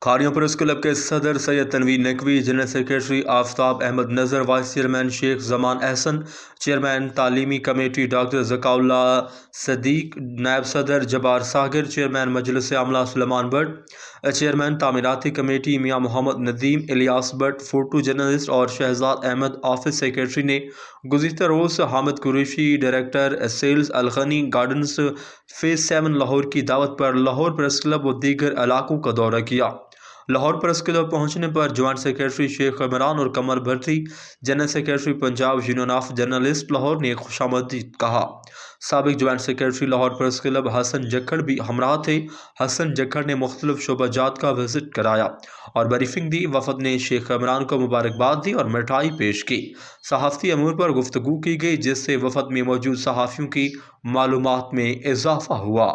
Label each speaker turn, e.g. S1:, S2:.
S1: کھاریوں press club کے صدر Syed Tanveer Naqvi, general secretary Aftab Ahmed Nazar, vice chairman Sheikh Zaman Ahsan, chairman تعلیمی کمیٹی ڈاکٹر ذکاء اللہ صدیق، نائب صدر جبار ساغر، چیئرمین مجلس عملہ سلیمان بٹ، چیئرمین تعمیراتی committee Mian Muhammad Nadeem, Ilyas Butt, photo journalist اور شہزاد احمد آفس سیکرٹری نے گزشتہ روز Hamid Qureshi, director sales, Alghani gardens phase 7 Lahore کی دعوت پر لاہور پریس کلب و دیگر علاقوں کا دورہ کیا۔ لاہور پریس کلب پہنچنے پر جوائنٹ سیکرٹری شیخ عمران اور کمر بھرتی، general secretary Punjab union of journalist Lahore نے خوش آمدید کہا۔ سابق joint secretary Lahore press club Hassan Jakhar بھی ہمراہ تھے۔ حسن جکھڑ نے مختلف شعبہ جات کا وزٹ کرایا اور بریفنگ دی۔ وفد نے شیخ عمران کو مبارکباد دی اور مٹھائی پیش کی۔ صحافتی امور پر گفتگو کی گئی، جس سے وفد میں موجود صحافیوں کی معلومات میں اضافہ ہوا۔